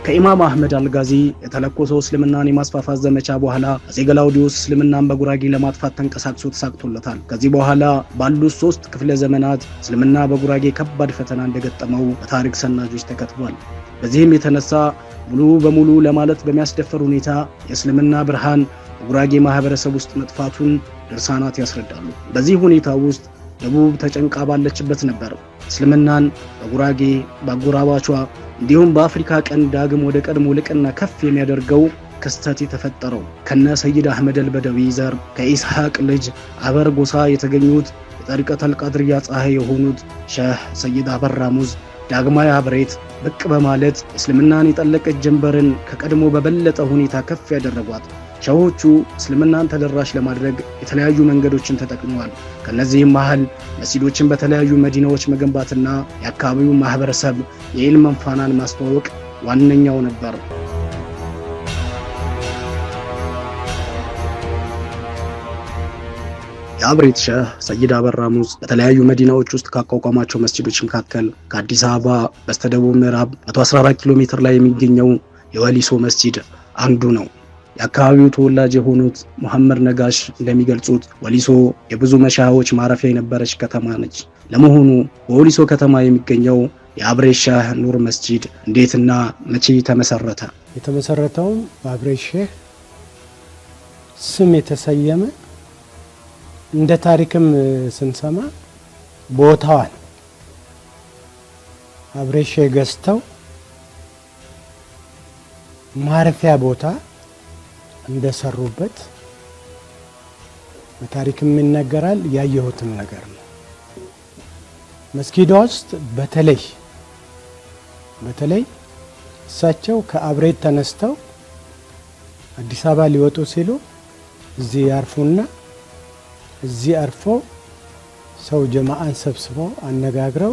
ከኢማም አህመድ አልጋዚ የተለኮሰው እስልምናን የማስፋፋት ዘመቻ በኋላ አፄ ገላውዲዮስ እስልምናን በጉራጌ ለማጥፋት ተንቀሳቅሶ ተሳክቶለታል። ከዚህ በኋላ ባሉት 3 ክፍለ ዘመናት እስልምና በጉራጌ ከባድ ፈተና እንደገጠመው በታሪክ ሰናጆች ተከትቧል። በዚህም የተነሳ ሙሉ በሙሉ ለማለት በሚያስደፍር ሁኔታ የእስልምና ብርሃን በጉራጌ ማህበረሰብ ውስጥ መጥፋቱን ድርሳናት ያስረዳሉ። በዚህ ሁኔታ ውስጥ ደቡብ ተጨንቃ ባለችበት ነበር እስልምናን በጉራጌ በአጎራባቿ እንዲሁም በአፍሪካ ቀንድ ዳግም ወደ ቀድሞ ልቅና ከፍ የሚያደርገው ክስተት የተፈጠረው። ከነ ሰይድ አህመድ አልበደዊ ዘር ከኢስሐቅ ልጅ አበር ጎሳ የተገኙት የጠሪቀተል ቃድርያ ፀሐይ የሆኑት ሼህ ሰይድ አበራ ሙዝ ዳግማዊ አብሬት ብቅ በማለት እስልምናን የጠለቀች ጀንበርን ከቀድሞ በበለጠ ሁኔታ ከፍ ያደረጓት። ሸሆቹ እስልምናን ተደራሽ ለማድረግ የተለያዩ መንገዶችን ተጠቅመዋል። ከነዚህም መሃል መስጊዶችን በተለያዩ መዲናዎች መገንባትና የአካባቢው ማህበረሰብ የኢልም ፋናን ማስተዋወቅ ዋነኛው ነበር። የአብሬት ሼህ ሰይድ አበራ ሙዝ በተለያዩ መዲናዎች ውስጥ ካቋቋማቸው መስጊዶች መካከል ከአዲስ አበባ በስተደቡብ ምዕራብ 114 ኪሎ ሜትር ላይ የሚገኘው የወሊሶ መስጊድ አንዱ ነው። የአካባቢው ተወላጅ የሆኑት መሐመድ ነጋሽ እንደሚገልጹት ወሊሶ የብዙ መሻሆች ማረፊያ የነበረች ከተማ ነች። ለመሆኑ በወሊሶ ከተማ የሚገኘው የአብሬት ሼህ ኑር መስጊድ እንዴትና መቼ ተመሰረተ? የተመሰረተው በአብሬት ሼህ ስም የተሰየመ እንደ ታሪክም ስንሰማ ቦታዋን አብሬት ሼህ ገዝተው ማረፊያ ቦታ እንደሰሩበት በታሪክም ይነገራል። ያየሁትም ነገር ነው። መስጊዷ ውስጥ በተለይ እሳቸው ከአብሬት ተነስተው አዲስ አበባ ሊወጡ ሲሉ እዚህ ያርፉና እዚህ አርፎ ሰው ጀማዓን ሰብስበው አነጋግረው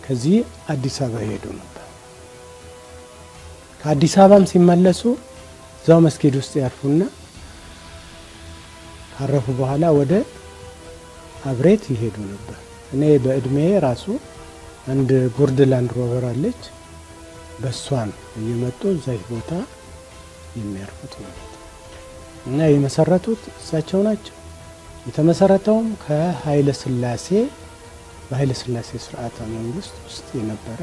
ከዚህ አዲስ አበባ ሄዱ ነበር። ከአዲስ አበባም ሲመለሱ እዛው መስጊድ ውስጥ ያርፉና ካረፉ በኋላ ወደ አብሬት ይሄዱ ነበር። እኔ በእድሜ ራሱ አንድ ጉርድ ላንድ ሮቨር አለች። በሷን እየመጡ እዛች ቦታ የሚያርፉት ማለት እና የመሰረቱት እሳቸው ናቸው። የተመሰረተውም በኃይለ ሥላሴ ስርዓተ መንግስት ውስጥ የነበረ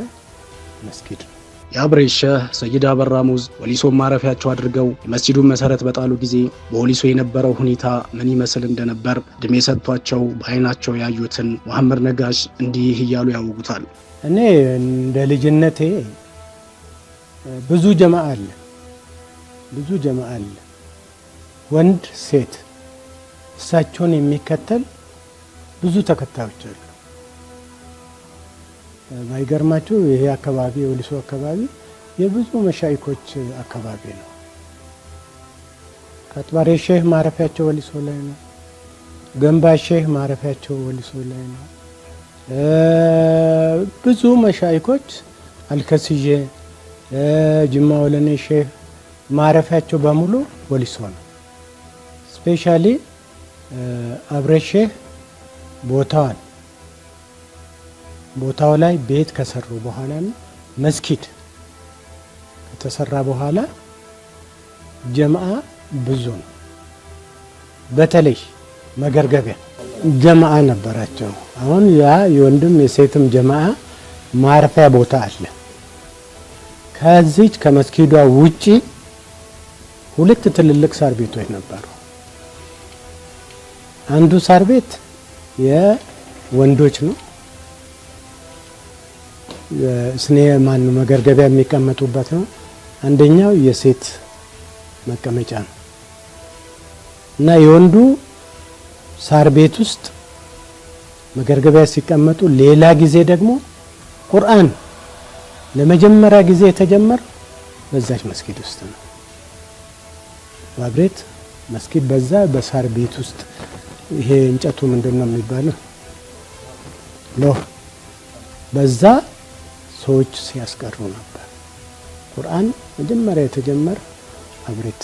መስጊድ ነው። የአብሬት ሼህ ሰይድ አበራ ሙዝ ወሊሶ ማረፊያቸው አድርገው የመስጂዱን መሰረት በጣሉ ጊዜ በወሊሶ የነበረው ሁኔታ ምን ይመስል እንደነበር እድሜ ሰጥቷቸው በአይናቸው ያዩትን መሐመድ ነጋሽ እንዲህ እያሉ ያወጉታል። እኔ እንደ ልጅነቴ ብዙ ጀማዓ አለ፣ ወንድ ሴት እሳቸውን የሚከተል ብዙ ተከታዮች አሉ። ባይገርማችሁ ይሄ አካባቢ የወሊሶ አካባቢ የብዙ መሻይኮች አካባቢ ነው። ከአጥባሬ ሼህ ማረፊያቸው ወሊሶ ላይ ነው። ገንባ ሼህ ማረፊያቸው ወሊሶ ላይ ነው። ብዙ መሻይኮች አልከስዬ፣ ጅማ ወለኔ ሼህ ማረፊያቸው በሙሉ ወሊሶ ነው። ስፔሻሊ አብሬት ሼህ ቦታው ላይ ቤት ከሰሩ በኋላ መስጊድ ከተሰራ በኋላ ጀማዓ ብዙ ነው። በተለይ መገርገቢያ ጀማዓ ነበራቸው። አሁን ያ የወንድም የሴትም ጀማዓ ማረፊያ ቦታ አለ። ከዚች ከመስጊዷ ውጪ 2 ትልልቅ ሳር ቤቶች ነበሩ። አንዱ ሳር ቤት የወንዶች ነው። ስኔ መገርገቢያ የሚቀመጡበት ነው። አንደኛው የሴት መቀመጫ ነው እና የወንዱ ሳር ቤት ውስጥ መገርገቢያ ሲቀመጡ፣ ሌላ ጊዜ ደግሞ ቁርአን ለመጀመሪያ ጊዜ የተጀመረው በዛች መስጊድ ውስጥ ነው። በአብሬት መስጊድ በዛ በሳር ቤት ውስጥ ይሄ እንጨቱ ምንድነው የሚባለው በዛ ሰዎች ሲያስቀሩ ነበር። ቁርአን መጀመሪያ የተጀመረ አብሬት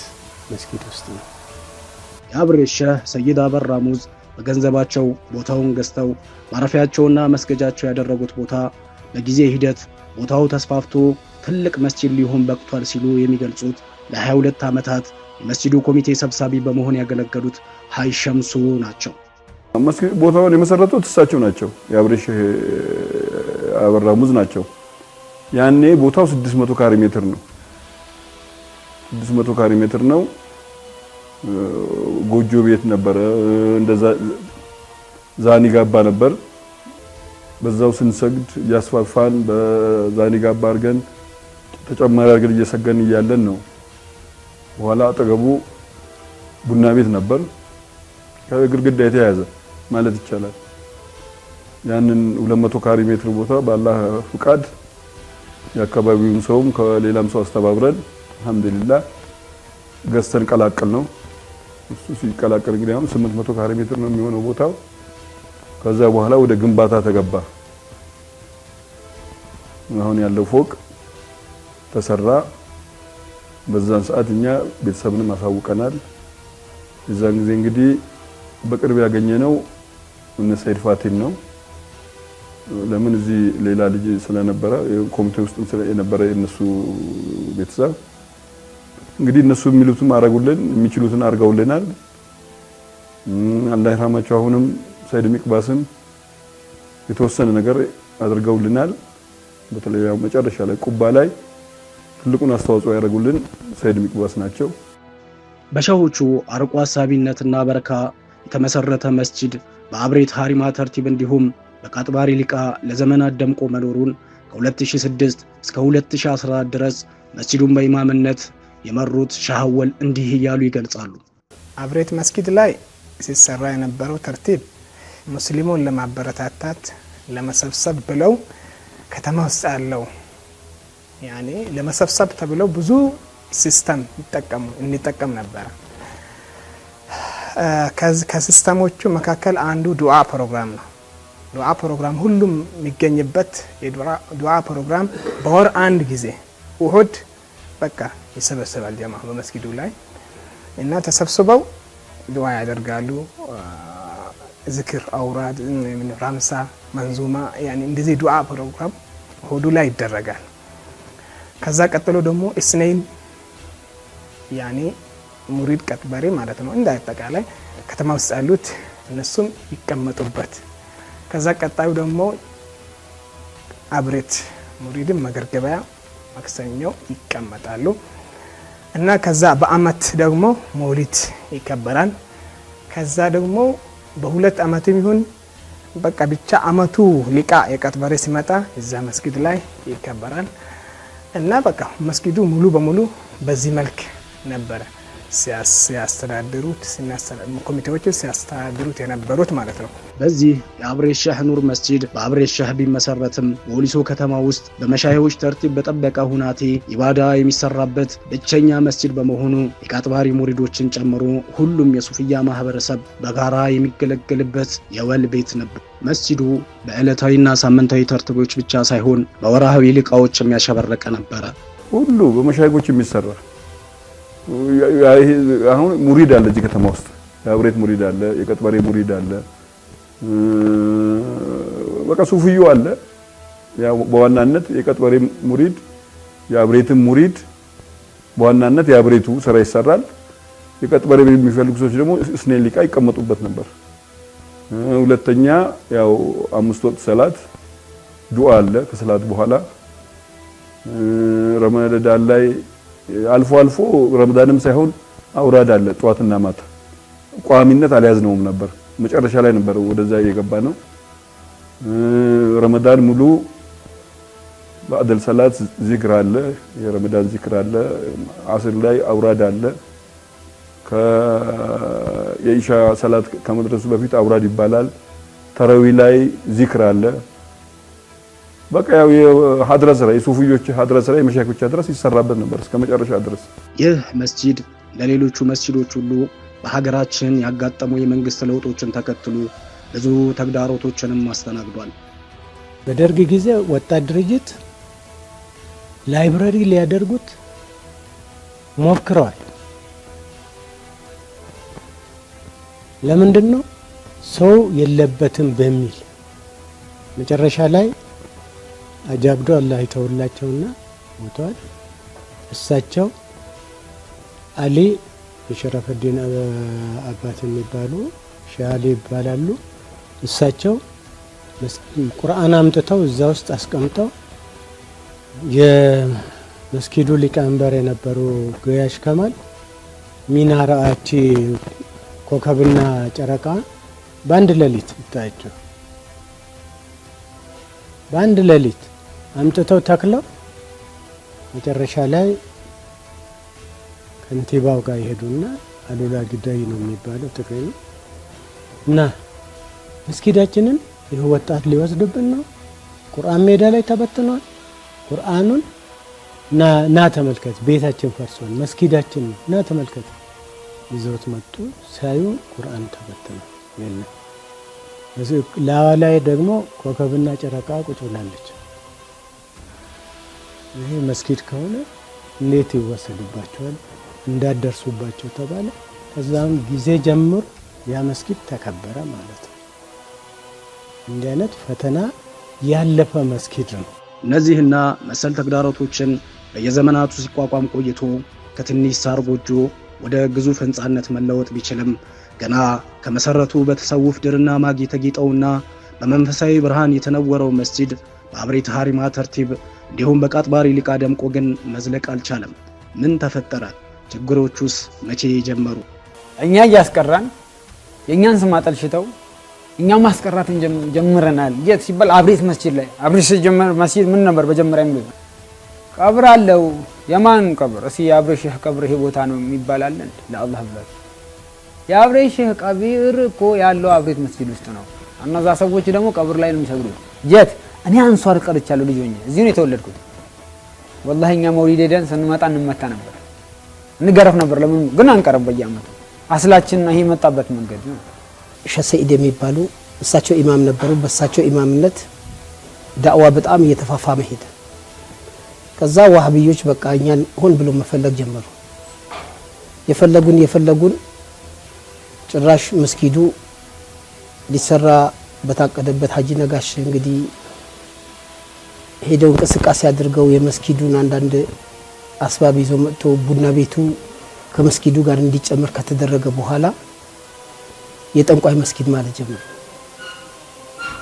መስጊድ ውስጥ ነው። የአብሬት ሼህ ሰይድ አበራ ሙዝ በገንዘባቸው ቦታውን ገዝተው ማረፊያቸውና መስገጃቸው ያደረጉት ቦታ በጊዜ ሂደት ቦታው ተስፋፍቶ ትልቅ መስጂድ ሊሆን በቅቷል ሲሉ የሚገልጹት ለ22 ዓመታት የመስጂዱ ኮሚቴ ሰብሳቢ በመሆን ያገለገሉት ሀይ ሸምሱ ናቸው። መስጊድ ቦታውን የመሰረቱት እሳቸው ናቸው። የአብሬሽ አበራ ሙዝ ናቸው። ያኔ ቦታው 600 ካሬ ሜትር ነው። 600 ካሬ ሜትር ነው። ጎጆ ቤት ነበረ፣ እንደዛ ዛኒ ጋባ ነበር። በዛው ስንሰግድ ያስፋፋን በዛኒ ጋባ አድርገን ተጨማሪ አድርገን እየሰገን እያለን ነው። በኋላ አጠገቡ ቡና ቤት ነበር፣ ከግድግዳ የተያያዘ ማለት ይቻላል። ያንን 200 ካሬ ሜትር ቦታ ባላህ ፍቃድ የአካባቢውን ሰውም ከሌላም ሰው አስተባብረን አልহামዱሊላህ ገዝተን ቀላቀል ነው። እሱ ሲቀላቀል እንግዲህ አሁን 800 ካሬ ሜትር ነው የሚሆነው ቦታው። ከዛ በኋላ ወደ ግንባታ ተገባ። አሁን ያለው ፎቅ ተሰራ። በዛን ሰዓት እኛ ቤተሰብንም አሳውቀናል። የዛን ጊዜ እንግዲህ በቅርብ ያገኘነው እነ ሰይድ ፋቲን ነው። ለምን እዚህ ሌላ ልጅ ስለነበረ ኮሚቴ ውስጥ ስለነበረ የነሱ ቤተሰብ እንግዲህ እነሱ የሚሉትን አረጉልን፣ የሚችሉትን አርገውልናል። አላህ ይራማቸው። አሁንም ሰይድ ሚቅባስም የተወሰነ ነገር አድርገውልናል። በተለይ ያው መጨረሻ ላይ ቁባ ላይ ትልቁን አስተዋጽኦ ያደረጉልን ሰይድ ሚቅባስ ናቸው። በሸሆቹ አርቆ አሳቢነትና በረካ የተመሰረተ መስጂድ በአብሬት ሀሪማ ተርቲብ እንዲሁም በቃጥባሪ ሊቃ ለዘመናት ደምቆ መኖሩን ከ2006 እስከ 2014 ድረስ መስጂዱን በኢማምነት የመሩት ሻህወል እንዲህ እያሉ ይገልጻሉ። አብሬት መስጊድ ላይ ሲሰራ የነበረው ተርቲብ ሙስሊሙን ለማበረታታት ለመሰብሰብ ብለው ከተማ ውስጥ ያለው ያኔ ለመሰብሰብ ተብለው ብዙ ሲስተም እንጠቀም ነበር። ከሲስተሞቹ መካከል አንዱ ዱዓ ፕሮግራም ነው። ዱዓ ፕሮግራም ሁሉም የሚገኝበት የዱዓ ፕሮግራም በወር አንድ ጊዜ እሁድ በቃ ይሰበሰባል ጀማ በመስጊዱ ላይ እና ተሰብስበው ዱዓ ያደርጋሉ። ዝክር፣ አውራድ፣ ራምሳ፣ መንዙማ ያኔ እንደዚህ ዱዓ ፕሮግራም እሁዱ ላይ ይደረጋል። ከዛ ቀጥሎ ደግሞ እስነይን ያኔ ሙሪድ ቀጥበሬ ማለት ነው እንደ አጠቃላይ ከተማ ውስጥ ያሉት እነሱም ይቀመጡበት። ከዛ ቀጣዩ ደግሞ አብሬት ሙሪድም መገርገበያ ማክሰኞ ይቀመጣሉ እና ከዛ በአመት ደግሞ መውሊድ ይከበራል። ከዛ ደግሞ በሁለት አመትም ይሁን በቃ ብቻ አመቱ ሊቃ የቀጥበሬ ሲመጣ እዛ መስጊድ ላይ ይከበራል እና በቃ መስጊዱ ሙሉ በሙሉ በዚህ መልክ ነበረ ሲያስተዳድሩት ኮሚቴዎች ሲያስተዳድሩት የነበሩት ማለት ነው። በዚህ የአብሬት ሻህ ኑር መስጂድ በአብሬት ሻህ ቢመሰረትም በወሊሶ ከተማ ውስጥ በመሻይሆች ተርቲብ በጠበቀ ሁናቴ ኢባዳ የሚሰራበት ብቸኛ መስጂድ በመሆኑ የቃጥባሪ ሙሪዶችን ጨምሮ ሁሉም የሱፍያ ማህበረሰብ በጋራ የሚገለገልበት የወል ቤት ነበር። መስጂዱ በዕለታዊና ሳምንታዊ ተርቲቦች ብቻ ሳይሆን በወርሃዊ ሊቃዎች የሚያሸበረቀ ነበረ። ሁሉ በመሻይሆች የሚሰራ አሁን ሙሪድ አለ እዚህ ከተማ ውስጥ የአብሬት ሙሪድ አለ፣ የቀጥበሬ ሙሪድ አለ፣ በቃ ሱፍዩ አለ። ያው በዋናነት የቀጥበሬ ሙሪድ የአብሬትም ሙሪድ በዋናነት የአብሬቱ ስራ ይሰራል። የቀጥበሬ የሚፈልጉ ሰዎች ደግሞ እስኔን ሊቃ ይቀመጡበት ነበር። ሁለተኛ ያው 5 ወቅት ሰላት ዱዓ አለ ከሰላት በኋላ። ረመዳን ላይ አልፎ አልፎ ረመዳንም ሳይሆን አውራድ አለ ጧትና ማታ። ቋሚነት አልያዝነውም ነበር፣ መጨረሻ ላይ ነበር ወደዛ የገባ ነው። ረመዳን ሙሉ ባዕደል ሰላት ዚክር አለ፣ የረመዳን ዚክር አለ። አስር ላይ አውራድ አለ። የኢሻ ሰላት ከመድረሱ በፊት አውራድ ይባላል። ተራዊ ላይ ዚክር አለ። በቃ ያው የሀድራ ስራ የሱፊዮች ሀድራ ስራ የመሻይኮች ሀድራ ይሰራበት ነበር እስከ መጨረሻ ድረስ። ይህ መስጂድ ለሌሎቹ መስጂዶች ሁሉ በሀገራችን ያጋጠሙ የመንግስት ለውጦችን ተከትሎ ብዙ ተግዳሮቶችንም አስተናግዷል። በደርግ ጊዜ ወጣት ድርጅት ላይብረሪ ሊያደርጉት ሞክረዋል። ለምንድን ነው ሰው የለበትም በሚል መጨረሻ ላይ አጃብዶ አላህ ይተውላቸውና ሞቷል። እሳቸው አሊ የሸረፈዲን አባት የሚባሉ ሼህ አሊ ይባላሉ። እሳቸው ቁርአን አምጥተው እዛ ውስጥ አስቀምጠው የመስጊዱ ሊቀመንበር የነበሩ ገያሽ ከማል ሚናራአቺ ኮከብና ጨረቃ በአንድ ሌሊት ይታያቸው በአንድ ሌሊት አምጥተው ተክለው መጨረሻ ላይ ከንቲባው ጋር ይሄዱና አሉላ ግዳይ ነው የሚባለው ትግሬ ነው እና መስጊዳችንን ይህ ወጣት ሊወስድብን ነው፣ ቁርአን ሜዳ ላይ ተበትኗል፣ ቁርአኑን ና ተመልከት፣ ቤታችን ፈርሷል፣ መስጊዳችን ና ተመልከት። ይዘውት መጡ። ሳዩ ቁርአን ተበትኗል። የለም ላይ ደግሞ ኮከብና ጨረቃ ቁጭ ብላለች። ይሄ መስጊድ ከሆነ እንዴት ይወሰድባቸዋል? እንዳደርሱባቸው ተባለ። ከዛም ጊዜ ጀምሮ ያ መስጊድ ተከበረ ማለት ነው። እንዲህ አይነት ፈተና ያለፈ መስጊድ ነው። እነዚህና መሰል ተግዳሮቶችን በየዘመናቱ ሲቋቋም ቆይቶ ከትንሽ ሳር ጎጆ ወደ ግዙፍ ህንጻነት መለወጥ ቢችልም ገና ከመሰረቱ በተሰውፍ ድርና ማግ የተጌጠውና በመንፈሳዊ ብርሃን የተነወረው መስጂድ በአብሬት ሀሪማ ተርቲብ እንዲሁም በቃጥባሪ ሊቃ ደምቆ ግን መዝለቅ አልቻለም። ምን ተፈጠረ? ችግሮቹስ መቼ ጀመሩ? እኛ እያስቀራን የእኛን ስም አጠልሽተው እኛ ማስቀራትን ጀምረናል። የት ሲባል አብሬት መስጂድ ላይ አብሬት ሲጀመር መስጂድ ምን ነበር በጀመሪያ የሚሉት ቀብር አለው። የማን ቀብር? እስኪ የአብሬት ሼህ ቀብር ይሄ ቦታ ነው የሚባል አለ? ለአላህ ብላችሁ የአብሬት ሼህ ቀብር እኮ ያለው አብሬት መስጂድ ውስጥ ነው። እነዛ ሰዎች ደግሞ ቀብር ላይ ነው የሚሰግዱት። የት? እኔ አንሷር ቀርቻለሁ። ልጅ ሆኜ እዚህ ነው የተወለድኩት። ወላሂ እኛ መውሊድ ሄደን ስንመጣ እንመታ ነበር፣ እንገረፍ ነበር። ለምን ግን አንቀርም? በየአመቱ አስላችን ይሄ መጣበት መንገድ ነው። ሼህ ሰኢድ የሚባሉ እሳቸው ኢማም ነበሩ። በእሳቸው ኢማምነት ዳዕዋ በጣም እየተፋፋመ ሄደ። ከዛ ዋህብዮች በቃ እኛን ሆን ብሎ መፈለግ ጀመሩ። የፈለጉን ጭራሽ መስጊዱ ሊሰራ በታቀደበት ሀጂ ነጋሽ እንግዲህ ሄደው እንቅስቃሴ አድርገው የመስጊዱን አንዳንድ አስባብ ይዘው መጥቶ ቡና ቤቱ ከመስጊዱ ጋር እንዲጨመር ከተደረገ በኋላ የጠንቋይ መስጊድ ማለት ጀመሩ።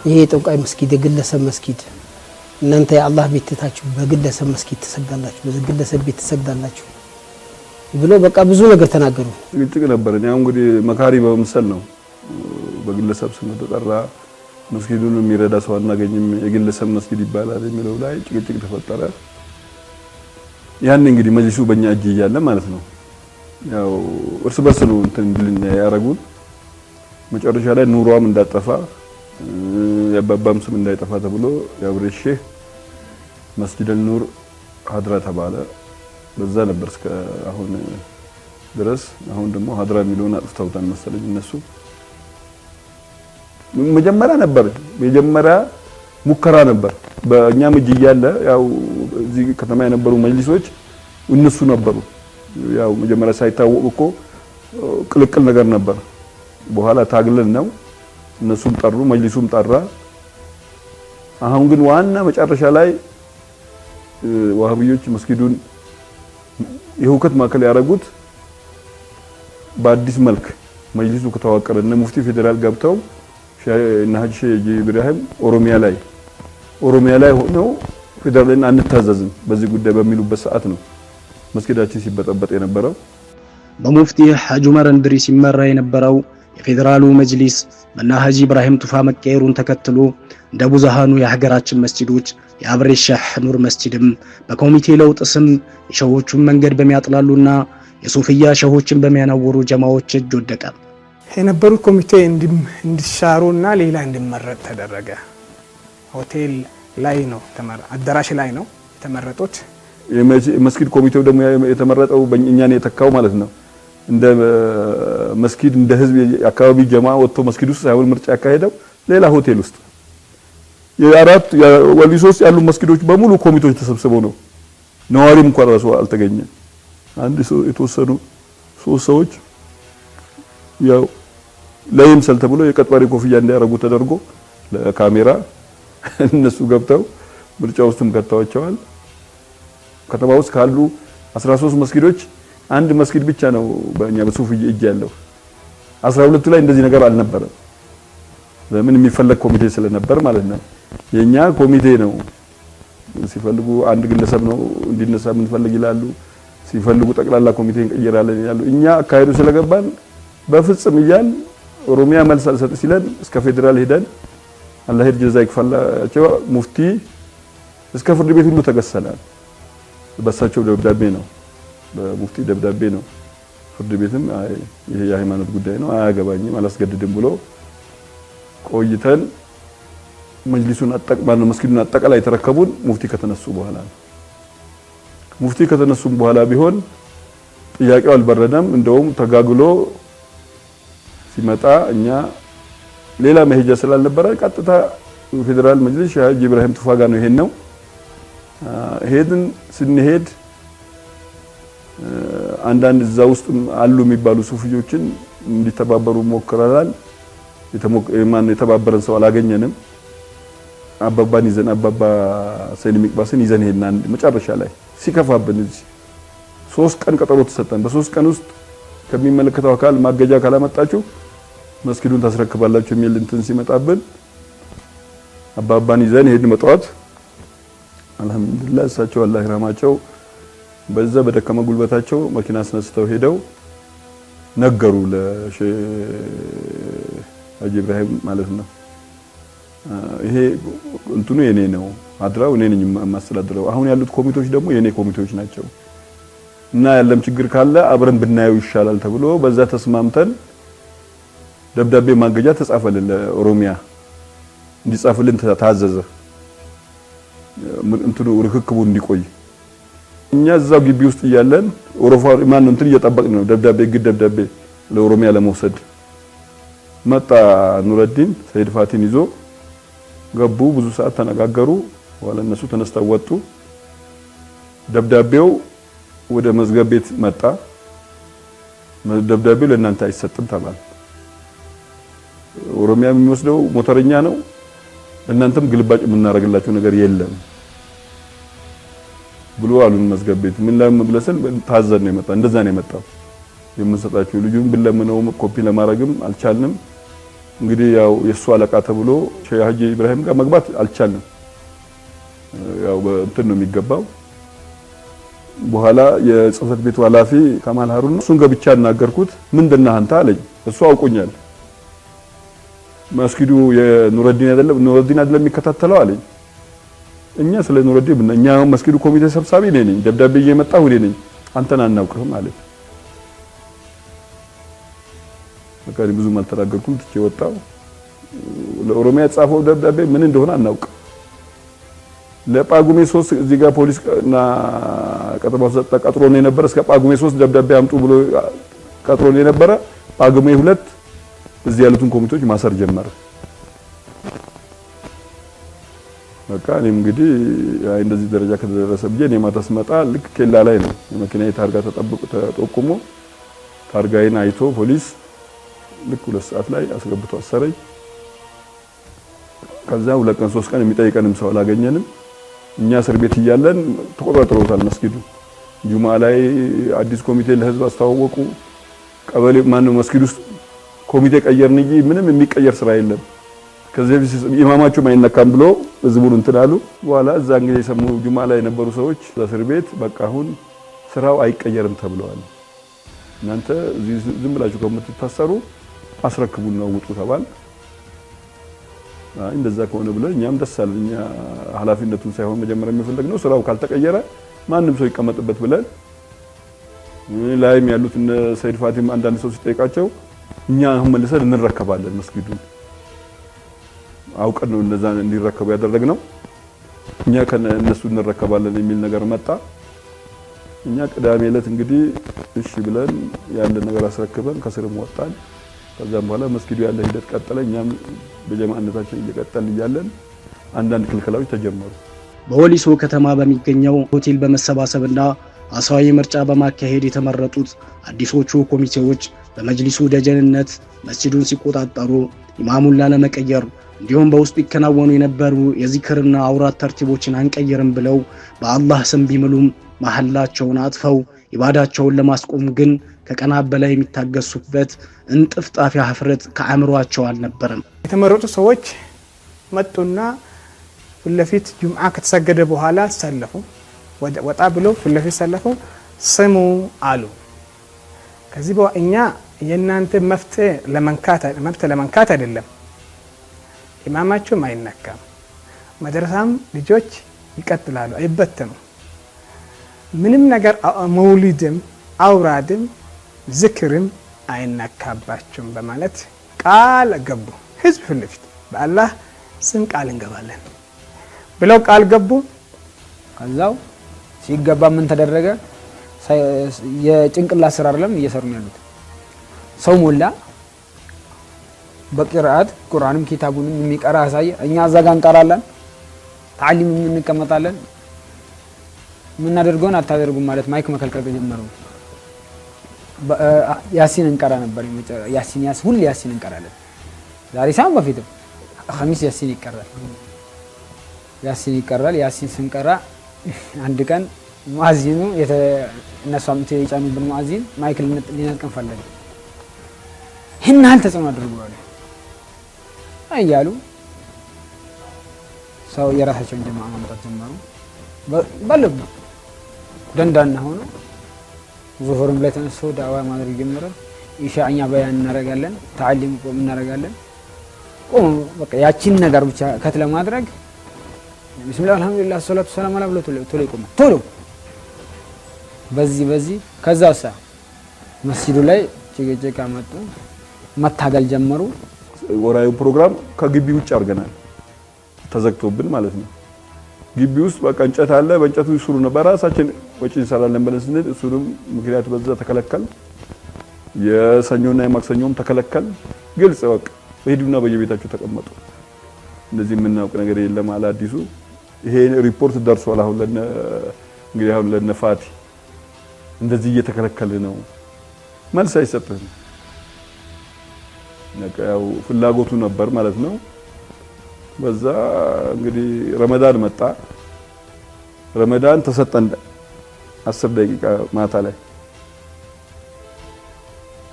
ይሄ የጠንቋይ መስጊድ የግለሰብ መስጊድ፣ እናንተ የአላህ ቤት ትታችሁ በግለሰብ መስጊድ ትሰግዳላችሁ፣ በግለሰብ ቤት ትሰግዳላችሁ ብሎ በቃ ብዙ ነገር ተናገሩ። ጭቅጭቅ ነበር። ያው እንግዲህ መካሪ በመምሰል ነው በግለሰብ ስም ተጠራ። መስጊዱን የሚረዳ ሰው አናገኝም፣ የግለሰብ መስጊድ ይባላል የሚለው ላይ ጭቅጭቅ ተፈጠረ። ያን እንግዲህ መጅሊሱ በእኛ እጅ እያለ ማለት ነው ያው እርስ በርስ ነው እንትን እንድልን ያረጉን። መጨረሻ ላይ ኑሯም እንዳጠፋ የአባባም ስም እንዳይጠፋ ተብሎ የአብሬት ሼህ መስጂድ ኑር ሀድራ ተባለ። በዛ ነበር እስከ አሁን ድረስ። አሁን ደግሞ ሀድራ የሚለውን አጥፍተውታል መሰለኝ እነሱ። መጀመሪያ ሙከራ ነበር በእኛም እጅ እያለ ያው እዚህ ከተማ የነበሩ መጅሊሶች እነሱ ነበሩ። ያው መጀመሪያ ሳይታወቅ እኮ ቅልቅል ነገር ነበር። በኋላ ታግለን ነው እነሱም ጠሩ፣ መጅሊሱም ጠራ። አሁን ግን ዋና መጨረሻ ላይ ዋህብዮች መስጊዱን የሁከት ማዕከል ያደረጉት በአዲስ መልክ መጅሊሱ ከተዋቀረ እና ሙፍቲ ፌደራል ገብተው እና ሀጂ ኢብራሂም ኦሮሚያ ላይ ሆነው ፌደራልን አንታዘዝም በዚህ ጉዳይ በሚሉበት ሰዓት ነው መስጊዳችን ሲበጠበጥ የነበረው። በሙፍቲ ሐጂ ዑመር እንድሪስ ሲመራ የነበረው የፌደራሉ መጅሊስ በና ሀጂ ኢብራሂም ቱፋ መቀየሩን ተከትሎ እንደ ብዙሃኑ የሀገራችን መስጂዶች የአብሬት ሼህ ኑር መስጂድም በኮሚቴ ለውጥ ስም የሸሆቹን መንገድ በሚያጥላሉና የሱፍያ ሸሆችን በሚያናወሩ ጀማዎች እጅ ወደቀ። የነበሩት ኮሚቴ እንዲሻሩና ሌላ እንዲመረጥ ተደረገ። ሆቴል ላይ ነው አዳራሽ ላይ ነው የተመረጡት። የመስጊድ ኮሚቴው ደግሞ የተመረጠው በእኛን የተካው ማለት ነው። እንደ መስጊድ እንደ ህዝብ አካባቢ ጀማ ወጥቶ መስጊድ ውስጥ ሳይሆን ምርጫ ያካሄደው ሌላ ሆቴል ውስጥ የአራት ወሊሶ ውስጥ ያሉ መስጊዶች በሙሉ ኮሚቴዎች ተሰብስበው ነው። ነዋሪም እንኳን ራሱ አልተገኘም። አንድ ሰው የተወሰኑ ሶስት ሰዎች ያው ለይምሰል ተብሎ የቀጥባሪ ኮፍያ እንዲያረጉ ተደርጎ ለካሜራ እነሱ ገብተው ምርጫ ውስጥም ከተዋቸዋል። ከተማ ውስጥ ካሉ 13 መስጊዶች አንድ መስጊድ ብቻ ነው በእኛ በሱፊ እጅ ያለው። 12ቱ ላይ እንደዚህ ነገር አልነበረም። ለምን የሚፈለግ ኮሚቴ ስለነበር ማለት ነው። የኛ ኮሚቴ ነው። ሲፈልጉ አንድ ግለሰብ ነው እንዲነሳ ምን ፈልግ ይላሉ። ሲፈልጉ ጠቅላላ ኮሚቴ እንቀይራለን ይላሉ። እኛ አካሄዱ ስለገባን በፍጹም እያል ኦሮሚያ መልስ አልሰጥ ሲለን እስከ ፌደራል ሄደን አላህ ጀዛ ይክፈላቸው ሙፍቲ እስከ ፍርድ ቤት ሁሉ ተገሰናል። በሳቸው ደብዳቤ ነው በሙፍቲ ደብዳቤ ነው። ፍርድ ቤትም ይሄ የሃይማኖት ጉዳይ ነው አያገባኝም አላስገድድም ብሎ ቆይተን መጅሊሱን አጠቅማን መስጊዱን አጠቃላይ ተረከቡን ሙፍቲ ከተነሱ በኋላ ነው። ሙፍቲ ከተነሱም በኋላ ቢሆን ጥያቄው አልበረደም። እንደውም ተጋግሎ ሲመጣ እኛ ሌላ መሄጃ ስላልነበረ ቀጥታ ፌደራል መጅሊስ ሼህ ኢብራሂም ቱፋ ጋር ነው ይሄን ነው ሄድን። ስንሄድ አንዳንድ እዛ ውስጥ አሉ የሚባሉ ሱፊዮችን እንዲተባበሩ ሞክረናል። የተባበረን ሰው አላገኘንም። አባባን ይዘን አባባ ሰይድ ሚቅባስን ይዘን ሄድና መጨረሻ ላይ ሲከፋብን እዚህ 3 ቀን ቀጠሮ ተሰጠን። በ3 ቀን ውስጥ ከሚመለከተው አካል ማገጃ ካላመጣችሁ መስጊዱን ታስረክባላችሁ የሚል እንትን ሲመጣብን አባባን ይዘን ሄድን። መጣት አልহামዱሊላህ እሳቸው አላህ ይራማቸው በዛ በደከመ ጉልበታቸው መኪና አስነስተው ሄደው ነገሩ ለሼህ ኢብራሂም ማለት ነው። ይሄ እንትኑ የኔ ነው አድራው እኔ ነኝ የማስተዳድረው። አሁን ያሉት ኮሚቴዎች ደግሞ የኔ ኮሚቴዎች ናቸው እና ያለም ችግር ካለ አብረን ብናየው ይሻላል ተብሎ በዛ ተስማምተን ደብዳቤ ማገጃ ተጻፈልን። ለኦሮሚያ እንዲጻፍልን ታዘዘ። እንትኑ ርክክቡ እንዲቆይ እኛ እዛው ግቢ ውስጥ እያለን ኦሮፋ ማን ነው እንትን እየጠበቅን ነው። ደብዳቤ ግድ ደብዳቤ ለኦሮሚያ ለመውሰድ መጣ። ኑረዲን ሰይድ ፋቲን ይዞ ገቡ። ብዙ ሰዓት ተነጋገሩ። በኋላ እነሱ ተነስተው ወጡ። ደብዳቤው ወደ መዝገብ ቤት መጣ። ደብዳቤው ለእናንተ አይሰጥም ተባለ። ኦሮሚያ የሚወስደው ሞተረኛ ነው። እናንተም ግልባጭ የምናረግላችሁ ነገር የለም ብሎ አሉን። መዝገብ ቤት ምን ለምብለሰን ታዘን ነው የመጣ። እንደዛ ነው የመጣው። የምንሰጣችሁ ልጁን ብለምነው ኮፒ ለማድረግም አልቻልንም። እንግዲህ ያው የሱ አለቃ ተብሎ ሼህ ኢብራሂም ጋር መግባት አልቻልንም። ያው እንትን ነው የሚገባው። በኋላ የጽህፈት ቤቱ ኃላፊ ከማል ሀሩን እሱን ገብቻ እናገርኩት። ምንድነው አንተ አለኝ። እሱ አውቆኛል። መስጊዱ የኑረዲን አይደለም የሚከታተለው አለኝ። እኛ ስለ ኑረዲን እኛ መስጊዱ ኮሚቴ ሰብሳቢ ነኝ፣ ደብዳቤ እየመጣሁ እኔ ነኝ፣ አንተን አናውቅህም አለኝ። በቃ ብዙም አልተናገርኩም፣ ትቼ ወጣሁ። ለኦሮሚያ የጻፈው ደብዳቤ ምን እንደሆነ አናውቅም። ለጳጉሜ 3 እዚህ ጋር ፖሊስ እና ከተማው ቀጥሮ ነው የነበረ። እስከ ጳጉሜ 3 ደብዳቤ አምጡ ብሎ ቀጥሮ ነው የነበረ። ጳጉሜ 2 እዚህ ያሉትን ኮሚቴዎች ማሰር ጀመረ። በቃ እኔም እንግዲህ እንደዚህ ደረጃ ከተደረሰ ብዬ እኔ ማታ ስመጣ ልክ ኬላ ላይ ነው የመኪናዬ ታርጋ ተጠቁሞ ታርጋዬን አይቶ ፖሊስ ልክ 2 ሰዓት ላይ አስገብቶ አሰረኝ። ከዛ 2 ቀን 3 ቀን የሚጠይቀንም ሰው አላገኘንም። እኛ እስር ቤት እያለን ተቆጣጥሮታል መስጊዱ። ጁማ ላይ አዲስ ኮሚቴ ለህዝብ አስተዋወቁ። ቀበሌ ማነው መስጊድ ውስጥ ኮሚቴ ቀየርን እንጂ ምንም የሚቀየር ስራ የለም። ከዚህ ኢማማቸው ማይነካም ብሎ ህዝቡን እንትን አሉ። በኋላ እዛ እንግዲህ የሰሙ ጁማ ላይ የነበሩ ሰዎች እስር ቤት በቃ አሁን ስራው አይቀየርም ተብለዋል። እናንተ ዝም ብላችሁ ከምትታሰሩ አስረክቡና ውጡ ተባል። እንደዛ ከሆነ ብለ እኛም ደስ አለን። እኛ ኃላፊነቱን ሳይሆን መጀመሪያ የሚፈልግ ነው ስራው ካልተቀየረ ማንም ሰው ይቀመጥበት ብለን ላይም ያሉት እነ ሰይድ ፋቲም አንዳንድ ሰው ሲጠይቃቸው እኛ አሁን መልሰን እንረከባለን መስጊዱን አውቀን ነው እንደዛ እንዲረከቡ ያደረግነው። እኛ ከነሱ እንረከባለን የሚል ነገር መጣ። እኛ ቅዳሜ ዕለት እንግዲህ እሺ ብለን ያለ ነገር አስረክበን ከስርም ወጣን። ከዛም በኋላ መስጊዱ ያለ ሂደት ቀጠለ። እኛም በጀማዓነታችን እየቀጠል እያለን አንዳንድ ክልከላዎች ተጀመሩ። በወሊሶ ከተማ በሚገኘው ሆቴል በመሰባሰብና አሳዊ ምርጫ በማካሄድ የተመረጡት አዲሶቹ ኮሚቴዎች በመጅሊሱ ደጀንነት መስጂዱን ሲቆጣጠሩ ኢማሙን ላለመቀየር እንዲሁም በውስጡ ይከናወኑ የነበሩ የዚክርና አውራት ተርቲቦችን አንቀይርም ብለው በአላህ ስም ቢምሉም መሐላቸውን አጥፈው ኢባዳቸውን ለማስቆም ግን ከቀናት በላይ የሚታገሱበት እንጥፍጣፊ ሀፍረት ከአእምሯቸው አልነበረም። የተመረጡ ሰዎች መጡና ፊትለፊት ጁምዓ ከተሰገደ በኋላ ሰለፉ። ወጣ ብለው ፊትለፊት ሰለፉ። ስሙ አሉ። ከዚህ በኋላ እኛ የእናንተ መብት ለመንካት አይደለም። ኢማማቸውም አይነካም። መድረሳም ልጆች ይቀጥላሉ፣ አይበተኑ። ምንም ነገር መውሊድም አውራድም ዝክርም አይነካባቸውም በማለት ቃል ገቡ። ህዝብ ፊት ለፊት በአላህ ስም ቃል እንገባለን ብለው ቃል ገቡ። ከዛው ሲገባ ምን ተደረገ? የጭንቅላት ስራ አይደለም እየሰሩ ነው ያሉት። ሰው ሞላ። በቂራአት ቁርአንም ኪታቡንም የሚቀራ ያሳየ። እኛ እዛ ጋር እንቀራለን፣ ታሊም እንቀመጣለን። ምናደርገውን አታደርጉም ማለት ማይክ መከልከል ጀመሩ። ያሲን እንቀራ ነበር። ሁሌ ያሲን እንቀራለን። ዛሬ ሳም በፊትም ኸሚስ ያሲን ይቀራል። ያሲን ስንቀራ አንድ ቀን ሙአዚኑ እነሷም የጫኑብን ሙአዚን ማይክ ሊነጥቀን ፈለገ። ይህን ያህል ተጽዕኖ አድርገዋል እያሉ ሰው የራሳቸውን ጀማዓ ማምጣት ጀመሩ። በልብ ደንዳና ሆኖ ዙሁርም ላይ ተነስቶ ዳዋ ማድረግ ጀመረ። ኢሻኛ በያን እናደርጋለን፣ ተዓሊም ቆም እናደርጋለን። በቃ ያቺን ነገር ብቻ ከትለ ማድረግ ቢስሚላህ አልሐምዱሊላህ ሰላቱ ሰላም አላ ብሎ ቶሎ ይቆማል። ቶሎ በዚህ ከዛሳ መስጂዱ ላይ ጭቅጭቅ አመጡ፣ መታገል ጀመሩ። ወራዩ ፕሮግራም ከግቢ ውጭ አድርገናል፣ ተዘግቶብን ማለት ነው። ግቢ ውስጥ በቃ እንጨት አለ፣ በእንጨቱ ይስሩ ነበር። ራሳችን ወጪ እንሰራለን ብለን ስንል እሱንም ምክንያት በዛ ተከለከል። የሰኞና የማክሰኞም ተከለከል። ግልጽ በቃ ሄዱና በየቤታቸው ተቀመጡ። እንደዚህ የምናውቅ ነገር የለም አለ አዲሱ። ይሄ ሪፖርት ደርሷል። አሁን ለነፋቲ እንደዚህ እየተከለከለ ነው፣ መልስ አይሰጥም። ያው ፍላጎቱ ነበር ማለት ነው። በዛ እንግዲህ ረመዳን መጣ። ረመዳን ተሰጠን 10 ደቂቃ ማታ ላይ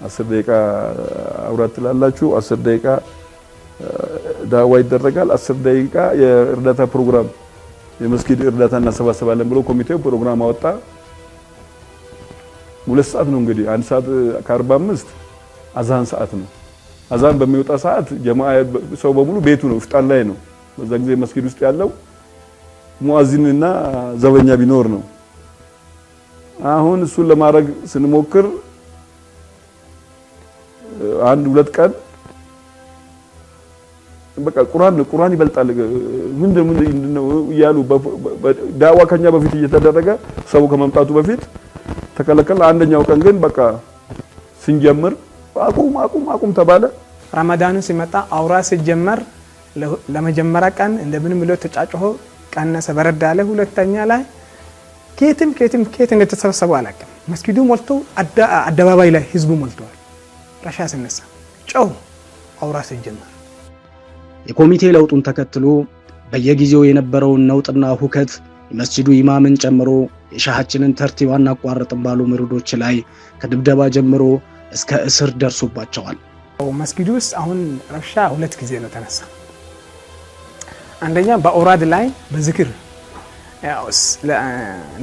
10 ደቂቃ አውራት ትላላችሁ፣ 10 ደቂቃ ዳዋ ይደረጋል፣ 10 ደቂቃ የእርዳታ ፕሮግራም የመስጊድ እርዳታ እናሰባሰባለን ብሎ ኮሚቴው ፕሮግራም አወጣ። 2 ሰዓት ነው እንግዲህ 1 ሰዓት ከ45 አዛን ሰዓት ነው። አዛን በሚወጣ ሰዓት ጀማዓ ሰው በሙሉ ቤቱ ነው፣ ፍጣን ላይ ነው። በዛ ጊዜ መስጊድ ውስጥ ያለው ሙአዚንና ዘበኛ ቢኖር ነው። አሁን እሱን ለማድረግ ስንሞክር 1-2 ቀን በቃ ቁርአን ይበልጣል ምንድነው እያሉ ዳዋ ከኛ በፊት እየተደረገ ሰው ከመምጣቱ በፊት ተከለከለ። አንደኛው ቀን ግን በቃ ስንጀምር አቁም ተባለ። ረመዳኑ ሲመጣ አውራ ሲጀመር ለመጀመሪያ ቀን እንደምንም ብሎ ተጫጭሆ ቀነሰ፣ በረዳ አለ። ሁለተኛ ላይ ከየትም እንደተሰበሰቡ አላውቅም። መስጊዱ ሞልቶ አደባባይ ላይ ህዝቡ ሞልቷል። ረሻ ሲነሳ ጨው አውራ ሲጀመር የኮሚቴ ለውጡን ተከትሎ በየጊዜው የነበረውን ነውጥና ሁከት የመስጂዱ ኢማምን ጨምሮ የሻሃችንን ተርቲብ አናቋርጥም ባሉ ምሩዶች ላይ ከድብደባ ጀምሮ እስከ እስር ደርሶባቸዋል። መስጊዱ ውስጥ አሁን ረብሻ 2 ጊዜ ነው ተነሳ። አንደኛ በአውራድ ላይ በዝክር ያውስ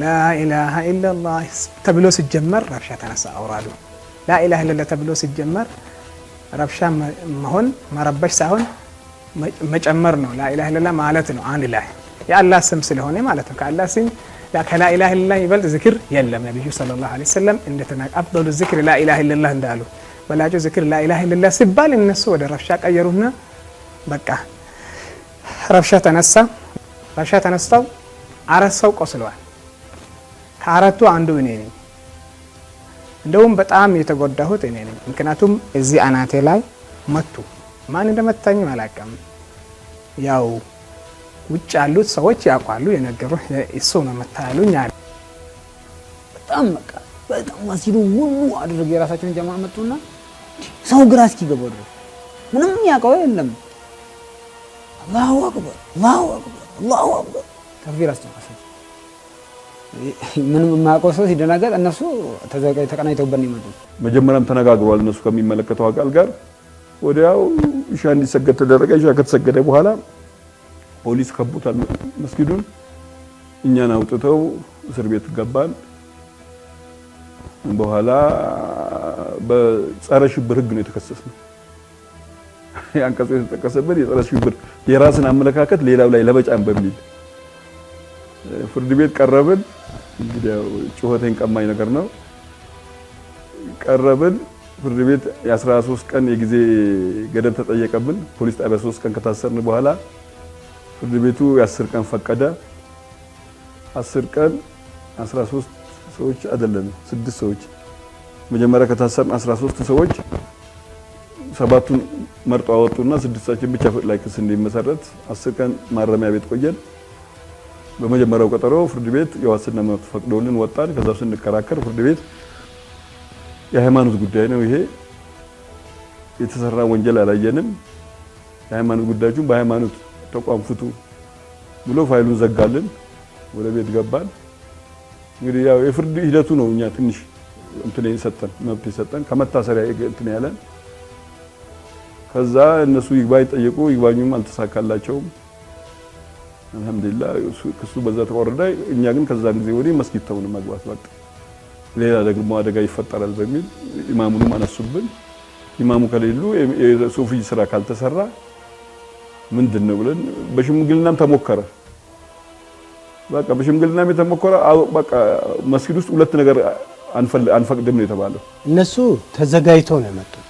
ላኢላሃ ኢላላህ ተብሎ ሲጀመር ረብሻ ተነሳ። አውራዱ ላኢላሃ ኢላላህ ተብሎ ሲጀመር ረብሻ መሆን መረበሽ ሳይሆን መጨመር ነው። ላኢላሃ ኢላላህ ማለት ነው አንድ ላይ የአላህ ስም ስለሆነ ማለት ነው። ከአላህ ስም ከላኢላሃ ኢላላህ ይበልጥ ዝክር የለም። ነብዩ ሰለላሁ ዐለይሂ ወሰለም እንደተናገ አፍደሉ ዝክር ላኢላሃ ኢላላህ እንዳሉ በላጩ ዝክር ላኢላሃ ኢላላህ ሲባል እነሱ ወደ ረብሻ ቀየሩና በቃ ረብሻ ተነሳ። ረብሻ ተነስተው 4 ሰው ቆስለዋል። ከአራቱ አንዱ እኔ ነኝ። እንደውም በጣም የተጎዳሁት እኔ ነኝ። ምክንያቱም እዚህ አናቴ ላይ መቱ። ማን እንደመታኝ አላውቅም። ያው ውጭ ያሉት ሰዎች ያውቃሉ፣ የነገሩ እሱ ነው መታሉኝ አለ። በጣም መስጂዱ ሙሉ አድርገው የራሳቸውን ጀማዓ መጡና ሰው ግራ እስኪገባው ድረስ ምንም ያውቀው የለም። አላሁ አክበር አላሁ አክበር አላሁ አክበር ተክቢር አስጨረሰ። ምንም የማያውቀው ሰው ሲደናገጥ እነሱ ተቀናይተውበት ነው የመጡት። መጀመሪያም ተነጋግሯል እነሱ ከሚመለከተው አካል ጋር። ወዲያው ኢሻ እንዲሰገድ ተደረገ። ኢሻ ከተሰገደ በኋላ ፖሊስ ከቦታል መስጊዱን። እኛን አውጥተው እስር ቤት ገባን። በኋላ በጸረ ሽብር ህግ ነው የተከሰስነው። አንቀጹ የተጠቀሰበት የጸረ ሽብር የራስን አመለካከት ሌላው ላይ ለመጫን በሚል ፍርድ ቤት ቀረብን። እንግዲህ ጩኸቴን ቀማኝ ነገር ነው። ቀረብን ፍርድ ቤት የ13 ቀን የጊዜ ገደብ ተጠየቀብን። ፖሊስ ጣቢያ 3 ቀን ከታሰርን በኋላ ፍርድ ቤቱ የ10 ቀን ፈቀደ። 10 ቀን 13 ሰዎች አይደለም 6 ሰዎች መጀመሪያ ከታሰርን 13 ሰዎች 7ቱን መርጦ አወጡና 6ታችን ብቻ ላይ ክስ እንዲመሰረት 10 ቀን ማረሚያ ቤት ቆየን። በመጀመሪያው ቀጠሮ ፍርድ ቤት የዋስትና መብት ፈቅዶልን ወጣን። ከዛ ስንከራከር ፍርድ ቤት የሃይማኖት ጉዳይ ነው ይሄ የተሰራ ወንጀል አላየንም፣ የሃይማኖት ጉዳዮችን በሃይማኖት ተቋም ፍቱ ብሎ ፋይሉን ዘጋልን። ወደ ቤት ገባን። እንግዲህ ያው የፍርድ ሂደቱ ነው እኛ ትንሽ እንትን የሰጠን መብት የሰጠን ከመታሰሪያ እንትን ያለን። ከዛ እነሱ ይግባኝ ጠየቁ። ይግባኙም አልተሳካላቸውም። አልহামዱሊላህ ክሱ በዛ ተወረደ። እኛ ግን ከዛን ጊዜ ወዲህ መስጊድ ተውን መግባት በቃ ሌላ ደግሞ አደጋ ይፈጠራል በሚል ኢማሙንም አነሱብን። ኢማሙ ከሌሉ የሱፊ ስራ ካልተሰራ ምንድነው ብለን በሽምግልናም ተሞከረ። በቃ በሽምግልናም የተሞከረ በቃ መስጊድ ውስጥ ሁለት ነገር አንፈቅድም ነው የተባለው። እነሱ ተዘጋጅተው ነው የመጡት።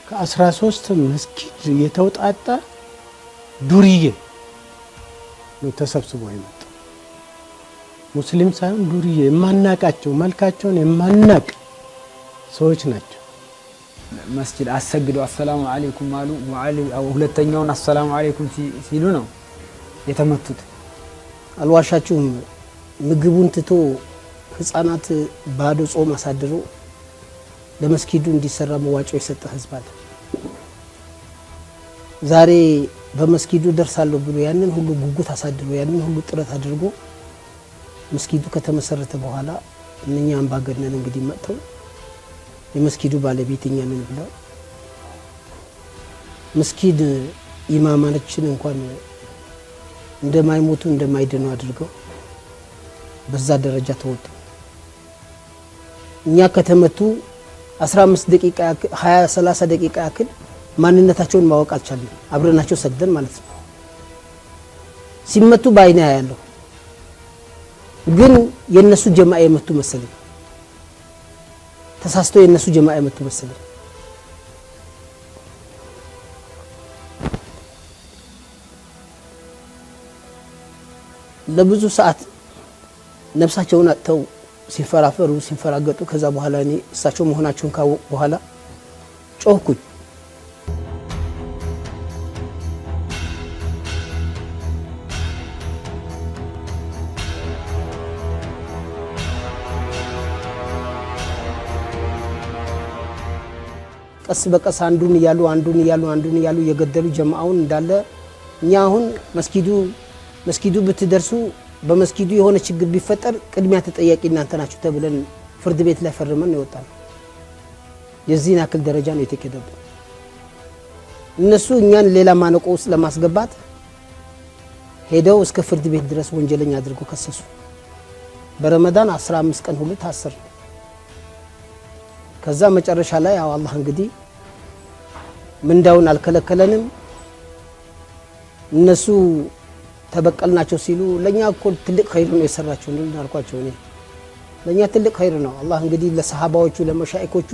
ከ13 መስጊድ የተውጣጣ ዱርዬ ነው ተሰብስቦ የመጡ ሙስሊም ሳይሆን ዱርዬ የማናቃቸው መልካቸውን የማናቅ ሰዎች ናቸው። መስጊድ አሰግዱ አሰላሙ አለይኩም አሉ። ሁለተኛውን አሰላሙ አለይኩም ሲሉ ነው የተመቱት። አልዋሻችሁም። ምግቡን ትቶ ህፃናት ባዶ ጾም አሳድሮ ለመስጊዱ እንዲሰራ መዋጮ የሰጠ ህዝብ አለ። ዛሬ በመስጊዱ ደርሳለሁ ብሎ ያንን ሁሉ ጉጉት አሳድሮ ያንን ሁሉ ጥረት አድርጎ መስጊዱ ከተመሰረተ በኋላ እነኛ አምባገነን እንግዲህ መጥተው የመስጊዱ ባለቤት እኛ ነን ብለው መስጊድ ኢማማችን እንኳን እንደማይሞቱ እንደማይድኑ አድርገው በዛ ደረጃ ተወጡ። እኛ ከተመቱ 15 ደቂቃ 20 30 ደቂቃ ያክል ማንነታቸውን ማወቅ አልቻለም። አብረናቸው ሰግደን ማለት ነው። ሲመቱ ባይና ያለው ግን የነሱ ጀማዓ የመቱ መሰለኝ። ተሳስቶ የነሱ ጀማዓ የመቱ መሰለኝ። ለብዙ ሰዓት ነፍሳቸውን አጥተው ሲፈራፈሩ ሲፈራገጡ ከዛ በኋላ እኔ እሳቸው መሆናቸውን ካወቁ በኋላ ጮህኩኝ። ቀስ በቀስ አንዱን እያሉ የገደሉ ጀማዓውን እንዳለ እኛ አሁን መስጊዱ ብትደርሱ በመስጊዱ የሆነ ችግር ቢፈጠር ቅድሚያ ተጠያቂ እናንተ ናችሁ ተብለን ፍርድ ቤት ላይ ፈርመን ነው የወጣነው። የዚህን ያክል ደረጃ ነው የተከደበው። እነሱ እኛን ሌላ ማነቆ ውስጥ ለማስገባት ሄደው እስከ ፍርድ ቤት ድረስ ወንጀለኛ አድርገው ከሰሱ። በረመዳን 15 ቀን ሁሉ ታሰር። ከዛ መጨረሻ ላይ ያው አላህ እንግዲህ ምንዳውን አልከለከለንም። እነሱ ተበቀልናቸው ሲሉ ለኛ እኮ ትልቅ ኸይር ነው የሰራቸው እንዳልኳቸው እኔ ለኛ ትልቅ ኸይር ነው። አላህ እንግዲህ ለሰሃባዎቹ ለመሻኢኮቹ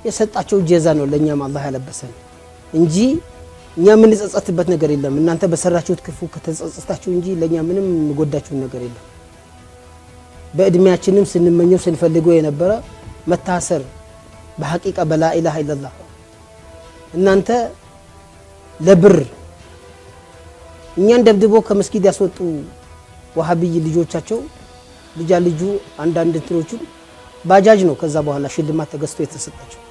የሰጣቸው ጀዛ ነው ለኛም አላህ ያለበሰን እንጂ እኛ ምን ጸጸትበት ነገር የለም። እናንተ በሰራችሁት ክፉ ከተጸጸታችሁ እንጂ ለኛ ምንም ጎዳችሁ ነገር የለም። በእድሜያችንም ስንመኘው ስንፈልገው የነበረ መታሰር በሐቂቃ በላ ኢላሃ ኢላላህ እናንተ ለብር እኛን ደብድቦ ከመስጊድ ያስወጡ ወሃቢይ ልጆቻቸው ልጁ አንዳንድ እንትሮቹ ባጃጅ ነው ከዛ በኋላ ሽልማት ተገዝቶ የተሰጣቸው።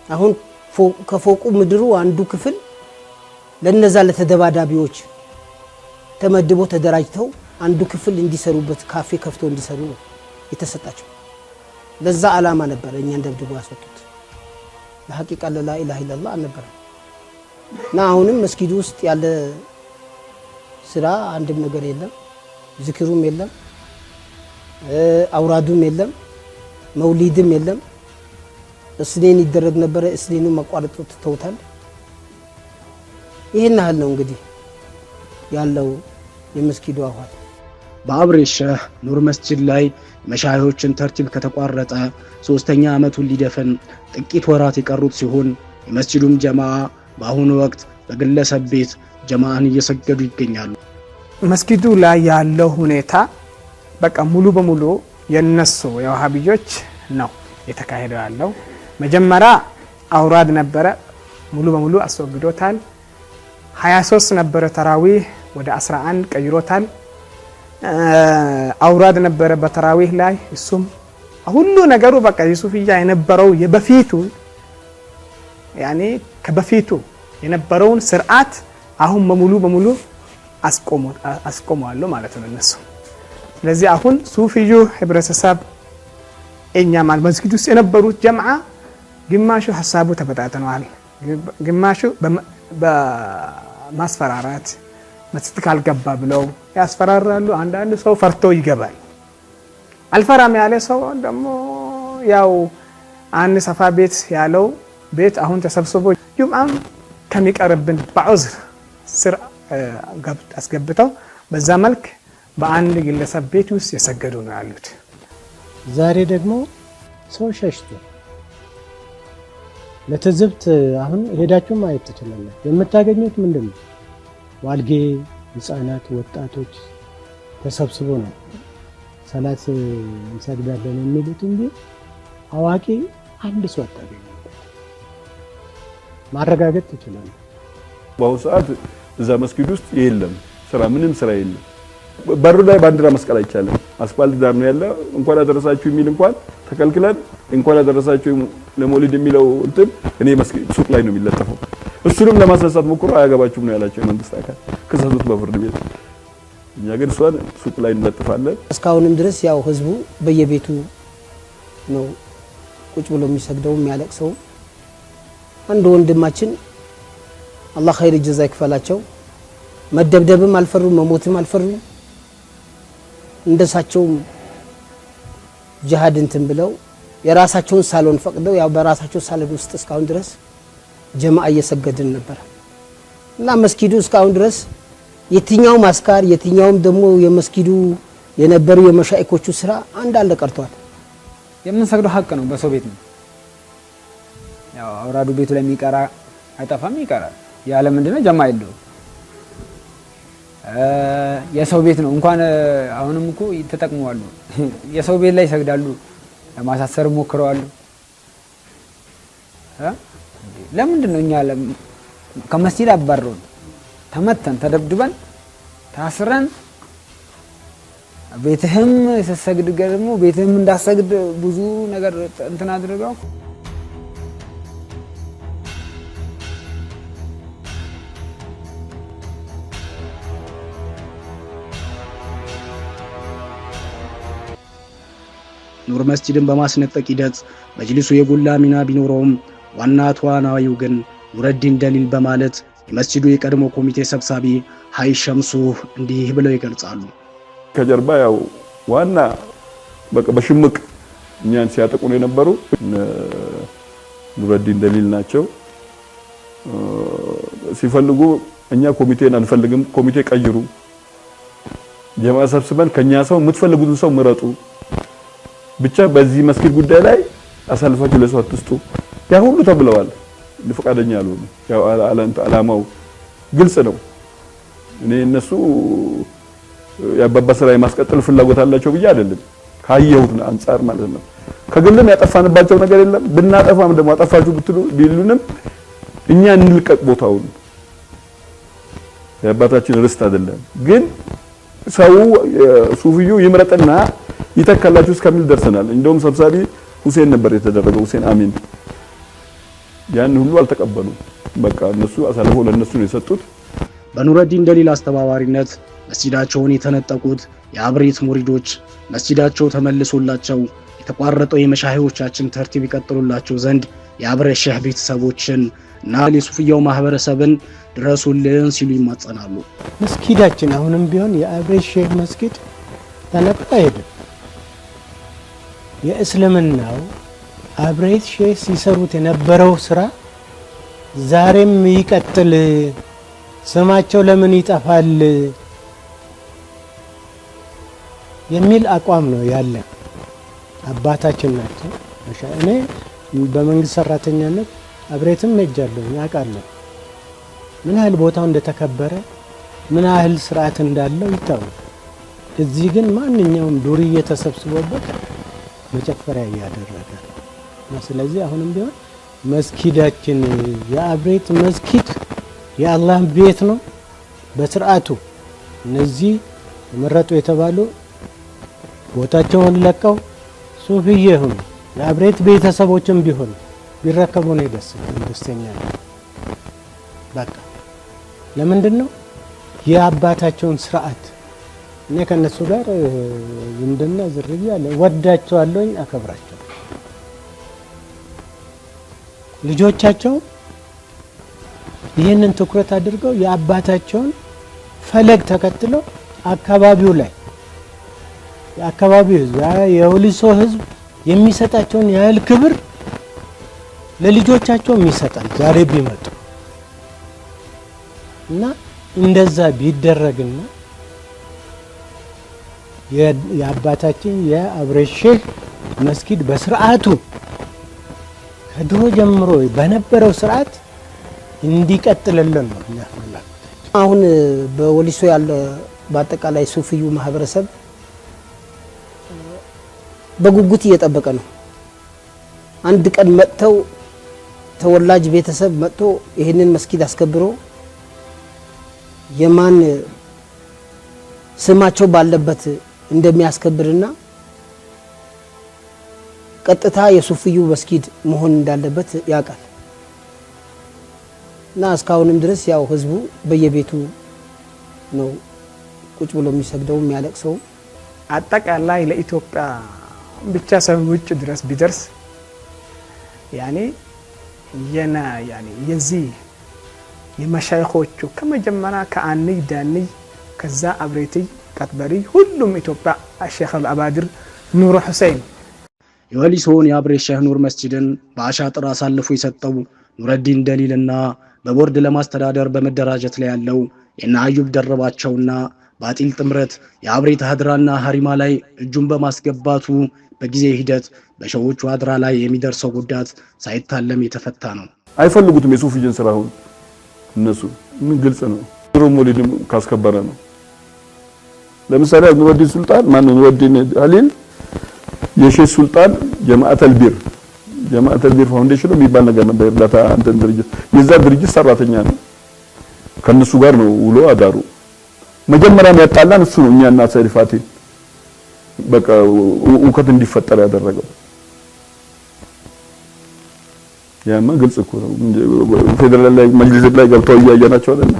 አሁን ከፎቁ ምድሩ አንዱ ክፍል ለነዛ ለተደባዳቢዎች ተመድቦ ተደራጅተው አንዱ ክፍል እንዲሰሩበት ካፌ ከፍቶ እንዲሰሩ ነው የተሰጣቸው። ለዛ ዓላማ ነበር እኛን ደብድቦ ያስወጡት። ለሐቂቃ ላ ኢላሃ ኢላላህ ነበር። እና አሁንም መስጊዱ ውስጥ ያለ ስራ አንድም ነገር የለም። ዝክሩም የለም፣ አውራዱም የለም፣ መውሊድም የለም። እስኔን ይደረግ ነበር፣ እስኔኑ መቋረጥ ተውታል። ይሄን ያህል ነው እንግዲህ ያለው የመስጊዱ አዋል። በአብሬት ሼህ ኑር መስጂድ ላይ መሻይኾችን ተርቲብ ከተቋረጠ 3ኛ ዓመቱን ሊደፍን ጥቂት ወራት የቀሩት ሲሆን የመስጂዱም ጀማዓ በአሁኑ ወቅት በግለሰብ ቤት ጀማዓን እየሰገዱ ይገኛሉ። መስጊዱ ላይ ያለው ሁኔታ በቃ ሙሉ በሙሉ የነሱ የዋሃቢጆች ነው የተካሄደው ያለው። መጀመሪያ አውራድ ነበረ፣ ሙሉ በሙሉ አስወግዶታል። 23 ነበረ ተራዊህ ወደ 11 ቀይሮታል። አውራድ ነበረ በተራዊህ ላይ እሱም ሁሉ ነገሩ በቃ የሱፍያ የነበረው የበፊቱ ያኔ ከበፊቱ የነበረውን ስርዓት አሁን በሙሉ በሙሉ አስቆመዋል ማለት ነው እነሱ። ስለዚህ አሁን ሱፊዩ ህብረተሰብ እኛ ማለት መስጊድ ውስጥ የነበሩት ጀማዓ ግማሹ ሐሳቡ ተበታተነዋል፣ ግማሹ በማስፈራራት መስጊድ ካልገባ ብለው ያስፈራራሉ። አንዳንድ ሰው ፈርቶ ይገባል። አልፈራም ያለ ሰው ደግሞ ያው አንድ ሰፋ ቤት ያለው ቤት አሁን ተሰብስቦ ጁምዓም ከሚቀርብን በዑዝር ስር አስገብተው በዛ መልክ በአንድ ግለሰብ ቤት ውስጥ የሰገዱ ነው ያሉት። ዛሬ ደግሞ ሰው ሸሽቶ ለተዝብት አሁን ሄዳችሁ ማየት ትችላላችሁ። የምታገኙት ምንድነው? ዋልጌ ህፃናት፣ ወጣቶች ተሰብስቦ ነው ሰላት እንሰግዳለን የሚሉት እንጂ አዋቂ አንድ ሰው አታገኙ። ማረጋገጥ ትችላላችሁ። በአሁኑ ሰዓት እዛ መስጊድ ውስጥ የለም ስራ፣ ምንም ስራ የለም። በሩ ላይ ባንዲራ መስቀል አይቻልም። አስፋልት ዳር ነው ያለ። እንኳን አደረሳችሁ የሚል እንኳን ተከልክለን እንኳን አደረሳችሁ ለመውሊድ የሚለው እንትን እኔ መስጊድ ሱቅ ላይ ነው የሚለጠፈው። እሱንም ለማስነሳት ሞክሮ አያገባችሁም ነው ያላቸው የመንግስት አካል። ክሰሱት በፍርድ ቤት። እኛ ግን እሷን ሱቅ ላይ እንለጥፋለን። እስካሁንም ድረስ ያው ህዝቡ በየቤቱ ነው ቁጭ ብሎ የሚሰግደው የሚያለቅሰው። አንድ ወንድማችን አላህ ኸይር ጀዛ ይክፈላቸው፣ መደብደብም አልፈሩም፣ መሞትም አልፈሩም። እንደሳቸው ጂሃድ እንትን ብለው የራሳቸውን ሳሎን ፈቅደው ያው በራሳቸው ሳሎን ውስጥ እስካሁን ድረስ ጀማዓ እየሰገድን ነበር። እና መስጊዱ እስካሁን ድረስ የትኛው ማስካር የትኛውም ደግሞ የመስጊዱ የነበሩ የመሻይኮቹ ስራ አንዳንድ ቀርቷል። የምንሰግደው ሀቅ ነው፣ በሰው ቤት ነው። ያው አውራዱ ቤቱ ላይ የሚቀራ አይጠፋም፣ ይቀራል። ያለ ምንድነው ጀማዓ የለው የሰው ቤት ነው። እንኳን አሁንም እኮ ተጠቅመዋል። የሰው ቤት ላይ ይሰግዳሉ፣ ለማሳሰር ሞክረዋል። ለምንድን ነው እኛ ከመስጂድ አባረሩን? ተመተን ተደብድበን ታስረን ቤትህም ስትሰግድ ደግሞ ቤትህም እንዳሰግድ ብዙ ነገር እንትን አድርገው ኑር መስጂድን በማስነጠቅ ሂደት መጅሊሱ የጎላ ሚና ቢኖረውም ዋና ተዋናዩ ግን ኑረዲን ደሊል በማለት የመስጂዱ የቀድሞ ኮሚቴ ሰብሳቢ ሀይ ሸምሱ እንዲህ ብለው ይገልጻሉ። ከጀርባ ያው ዋና በሽምቅ እኛን ሲያጠቁ ነው የነበሩ ኑረዲን ደሊል ናቸው። ሲፈልጉ እኛ ኮሚቴን አንፈልግም፣ ኮሚቴ ቀይሩ፣ ጀማዓ ሰብስበን ከኛ ሰው የምትፈልጉትን ሰው ምረጡ፣ ብቻ በዚህ መስጊድ ጉዳይ ላይ አሳልፋችሁ ለሰው አትስጡ፣ ያ ሁሉ ተብለዋል። ለፈቃደኛ አልሆኑ። ያው አላማው ግልጽ ነው። እኔ እነሱ ያባባ ስራ የማስቀጠል ፍላጎት አላቸው ብዬ አይደለም፣ ካየሁት አንፃር ማለት ነው። ከግልም ያጠፋንባቸው ነገር የለም። ብናጠፋም ደግሞ አጠፋችሁ ብትሉ ቢሉንም እኛ እንልቀቅ ቦታውን። የአባታችን ርስት አይደለም። ግን ሰው ሱፊዩ ይምረጥና ይተካላችሁ እስከሚል ደርሰናል። እንደውም ሰብሳቢ ሁሴን ነበር የተደረገው፣ ሁሴን አሚን ያን ሁሉ አልተቀበሉም። በቃ እነሱ አሳልፈው ለነሱ ነው የሰጡት። በኑረዲን ደሊል አስተባባሪነት መስጂዳቸውን የተነጠቁት የአብሬት ሙሪዶች መስጂዳቸው ተመልሶላቸው የተቋረጠው የመሻሂዎቻችን ተርቲብ ይቀጥሉላቸው ዘንድ የአብሬት ሼህ ቤተሰቦችን እና የሱፍያው ማህበረሰብን ድረሱልን ሲሉ ይማጸናሉ። መስጊዳችን አሁንም ቢሆን የአብሬት ሼህ መስጊድ ተነጥቆ አይደለም። የእስልምናው አብሬት ሼህ ሲሰሩት የነበረው ስራ ዛሬም ይቀጥል። ስማቸው ለምን ይጠፋል የሚል አቋም ነው ያለ። አባታችን ናቸው። እኔ በመንግስት ሰራተኛነት አብሬትም ሄጃለሁ፣ ያውቃለሁ ምን ያህል ቦታው እንደተከበረ ምን ያህል ስርዓት እንዳለው ይታወቃል። እዚህ ግን ማንኛውም ዱርዬ ተሰብስቦበት መጨፈሪያ እያደረገ ነው። ስለዚህ አሁንም ቢሆን መስጊዳችን የአብሬት መስጊድ የአላህ ቤት ነው። በስርዓቱ እነዚህ መረጡ የተባሉ ቦታቸውን ለቀው ሱፍዬ ሆኑ የአብሬት ቤተሰቦችም ቢሆን ቢረከቡ ነው ደስተኛ ነው። በቃ ለምንድን ነው የአባታቸውን ስርዓት እኔ ከነሱ ጋር ዝምድና ዝርያ አለ፣ ወዳቸዋለሁ፣ አከብራቸው። ልጆቻቸው ይህንን ትኩረት አድርገው የአባታቸውን ፈለግ ተከትለው አካባቢው ላይ የአካባቢው ህዝብ የወሊሶ ህዝብ የሚሰጣቸውን ያህል ክብር ለልጆቻቸው ይሰጣል ዛሬ ቢመጡ እና እንደዛ ቢደረግና የአባታችን የአብሬት ሼህ መስጊድ በስርዓቱ ከድሮ ጀምሮ በነበረው ስርዓት እንዲቀጥልልን ነው ያፈላል። አሁን በወሊሶ ያለ በአጠቃላይ ሱፊዩ ማህበረሰብ በጉጉት እየጠበቀ ነው። አንድ ቀን መጥተው ተወላጅ ቤተሰብ መጥቶ ይህንን መስጊድ አስከብሮ የማን ስማቸው ባለበት እንደሚያስከብርና ቀጥታ የሱፊዩ መስጊድ መሆን እንዳለበት ያውቃል። እና እስካሁንም ድረስ ያው ህዝቡ በየቤቱ ነው ቁጭ ብሎ የሚሰግደው የሚያለቅሰው። አጠቃላይ ለኢትዮጵያ ብቻ ሳይሆን ውጭ ድረስ ቢደርስ ያኔ የዚህ የመሻይኾቹ ከመጀመሪያ ከአንይ ዳንይ ከዛ አብሬትይ ቀጥበሪ ሁሉም ኢትዮጵያ ሼኽ አልአባድር ኑር ሁሴን የወሊሶን የአብሬት ሼህ ኑር መስጂድን በአሻጥር አሳልፎ የሰጠው ኑረዲን ደሊልና በቦርድ ለማስተዳደር በመደራጀት ላይ ያለው የና አዩብ ደረባቸውና ባጢል ጥምረት የአብሬት ሀድራና ሀሪማ ላይ እጁን በማስገባቱ በጊዜ ሂደት በሸዎቹ ሀድራ ላይ የሚደርሰው ጉዳት ሳይታለም የተፈታ ነው። አይፈልጉትም የሱፍይን ስራውን እነሱ ምን ግልጽ ነው። ድሮ ሞሊድም ካስከበረ ነው። ለምሳሌ ኑረዲን ሱልጣን ማን ኑረዲን አሊል የሼህ ሱልጣን ጀማዓተል ቢር ፋውንዴሽን የሚባል ነገር ነበር። እርዳታ አንተን ድርጅት የዛ ድርጅት ሰራተኛ ነው። ከነሱ ጋር ነው ውሎ አዳሩ። መጀመሪያም ያጣላን እሱ ነው። እኛና ሰሪፋቴ በቃ ውከት እንዲፈጠር ያደረገው ያማ ግልጽ እኮ ነው። ፌደራል ላይ መጅሊስ ላይ ገብተው እያየናቸው አይደል?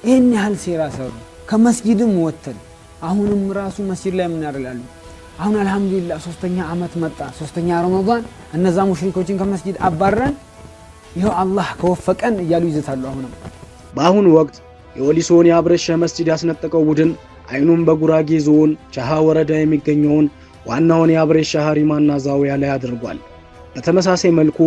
ይሄን ያህል ሴራ ሰሩ። ከመስጊድም ወተን አሁንም ራሱ መስጊድ ላይ ምን ያደርጋሉ? አሁን አልহামዱሊላህ 3ኛ አመት መጣ፣ 3ኛ ረመዳን እነዛ ሙሽሪኮችን ከመስጊድ አባረን ይሄው አላህ ከወፈቀን እያሉ ይዘታሉ። በአሁኑ ወቅት የወሊሶን የአብሬት ሼህ መስጂድ ያስነጠቀው ቡድን አይኑም በጉራጌ ዞን ቻሃ ወረዳ የሚገኘውን ዋናውን የአብሬት ሼህ ሀሪማና ዛዊያ ላይ አድርጓል። በተመሳሳይ መልኩ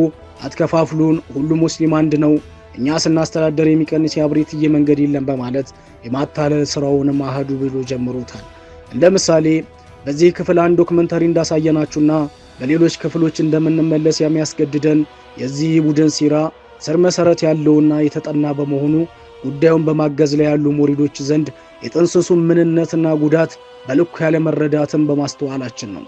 አትከፋፍሉን፣ ሁሉ ሙስሊም አንድ ነው፣ እኛ ስናስተዳደር የሚቀንስ የአብሬትዬ መንገድ የለም በማለት የማታለል ስራውን ማህዱ ብሎ ጀምሮታል። እንደ ምሳሌ በዚህ ክፍል አንድ ዶክመንተሪ እንዳሳየናችሁና በሌሎች ክፍሎች እንደምንመለስ የሚያስገድደን የዚህ ቡድን ሲራ ስር መሰረት ያለውና የተጠና በመሆኑ ጉዳዩን በማገዝ ላይ ያሉ ሙሪዶች ዘንድ የጥንስሱን ምንነትና ጉዳት በልኩ ያለ መረዳትን በማስተዋላችን ነው።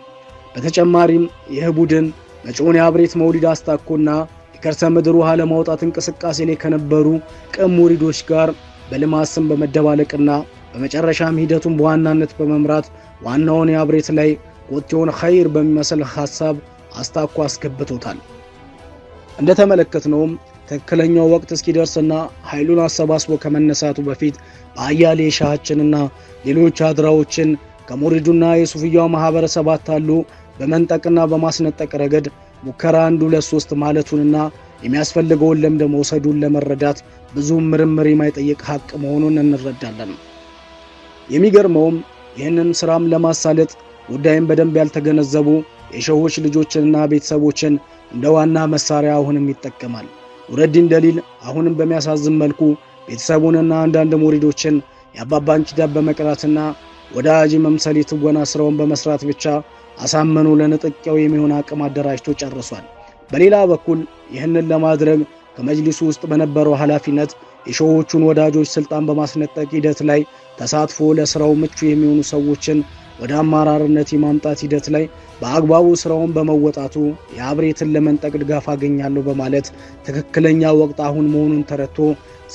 በተጨማሪም ይህ ቡድን መጪውን የአብሬት መውሊድ አስታኮና የከርሰ ምድር ውሃ ለማውጣት እንቅስቃሴ ላይ ከነበሩ ቅም ሙሪዶች ጋር በልማት ስም በመደባለቅና በመጨረሻም ሂደቱን በዋናነት በመምራት ዋናውን የአብሬት ላይ ወጥቶን ኸይር በሚመስል ሐሳብ አስታኮ አስገብቶታል። እንደተመለከትነውም ትክክለኛው ወቅት እስኪደርስና ኃይሉን አሰባስቦ ከመነሳቱ በፊት በአያሌ ሻሃችንና ሌሎች አድራዎችን ከሙሪዱና የሱፍያው ማህበረሰብ አታሉ በመንጠቅና በማስነጠቅ ረገድ ሙከራ 1 2 3 ማለቱንና የሚያስፈልገውን ልምድ መውሰዱን ለመረዳት ብዙ ምርምር የማይጠይቅ ሀቅ መሆኑን እንረዳለን። የሚገርመውም ይህንን ስራም ለማሳለጥ ጉዳይን በደንብ ያልተገነዘቡ የሸሆች ልጆችንና ቤተሰቦችን እንደ ዋና መሳሪያ አሁንም ይጠቀማል። ኑረዲን ደሊል አሁንም በሚያሳዝን መልኩ ቤተሰቡንና አንዳንድ ሙሪዶችን የአባባን ኪታብ በመቅራትና ወዳጅ መምሰል የትወና ስራውን በመስራት ብቻ አሳመኑ ለንጥቂያው የሚሆን አቅም አደራጅቶ ጨርሷል። በሌላ በኩል ይህንን ለማድረግ ከመጅሊሱ ውስጥ በነበረው ኃላፊነት የሸሆቹን ወዳጆች ስልጣን በማስነጠቅ ሂደት ላይ ተሳትፎ ለስራው ምቹ የሚሆኑ ሰዎችን ወደ አመራርነት የማምጣት ሂደት ላይ በአግባቡ ስራውን በመወጣቱ የአብሬትን ለመንጠቅ ድጋፍ አገኛለሁ በማለት ትክክለኛ ወቅት አሁን መሆኑን ተረድቶ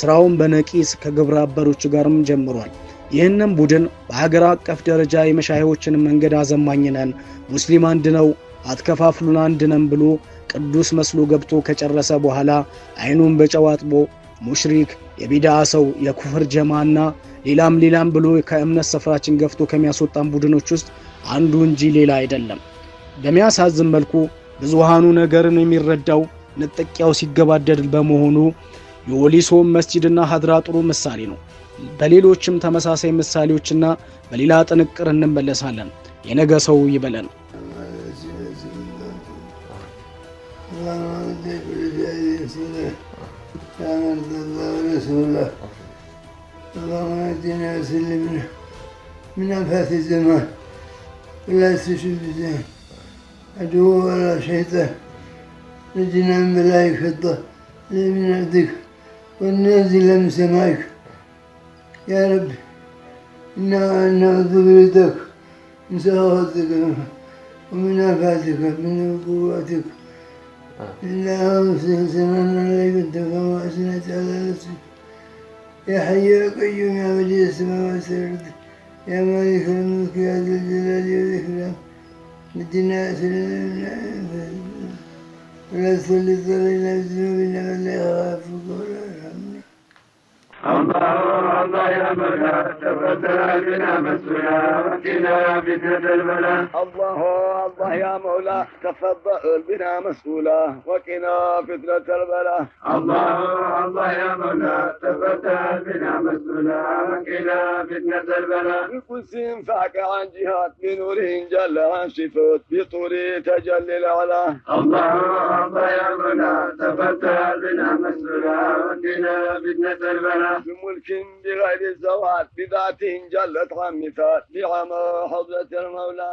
ስራውን በነቂስ ከግብረ አበሮች ጋርም ጀምሯል። ይህንን ቡድን በሀገር አቀፍ ደረጃ የመሻይሆችን መንገድ አዘማኝነን ሙስሊም አንድ ነው አትከፋፍሉን አንድ ነን ብሎ ቅዱስ መስሎ ገብቶ ከጨረሰ በኋላ አይኑን በጨው አጥቦ ሙሽሪክ የቢድዓ ሰው የኩፍር ጀማና ሌላም ብሎ ከእምነት ስፍራችን ገፍቶ ከሚያስወጣን ቡድኖች ውስጥ አንዱ እንጂ ሌላ አይደለም። በሚያሳዝን መልኩ ብዙሃኑ ነገርን የሚረዳው ንጥቂያው ሲገባደድ በመሆኑ የወሊሶ መስጂድና ሀድራ ጥሩ ምሳሌ ነው። በሌሎችም ተመሳሳይ ምሳሌዎችና በሌላ ጥንቅር እንመለሳለን። የነገ ሰው ይበለን። اللهم اهدنا وسلمنا من آفات الزمان ولا تشد بزين عدو ولا شيطان نجنا من ملائكة الضر من عندك والنازل من سمائك يا رب إنا نعوذ برضاك من سخطك ومن آفاتك من قواتك إلا سننا عليك أنت كما أثنيت على نفسك يا حي يا قيوم يا بديع السماوات والأرض يا مالك الملك يا ذا الجلال والإكرام نجنا ولا تسلط علينا بذنوبنا من لا يخافك ولا يرحمنا. الله يا مولا تبدل بنا مسؤولا وقنا فتنة البلاء. الله يا مولا تفضل بنا مسؤولا وقنا فتنة البلاء. الله يا مولا تبدل بنا مسؤولا وقنا فتنة البلاء. بقدس فاك عن جهات بنور جل عن شفوت بطول تجلي العلا. الله يا مولا تبدل بنا مسؤولا وقنا فتنة البلاء. بملك بغير الزوات بذات جلت عن مثال بعمى حضرة المولى.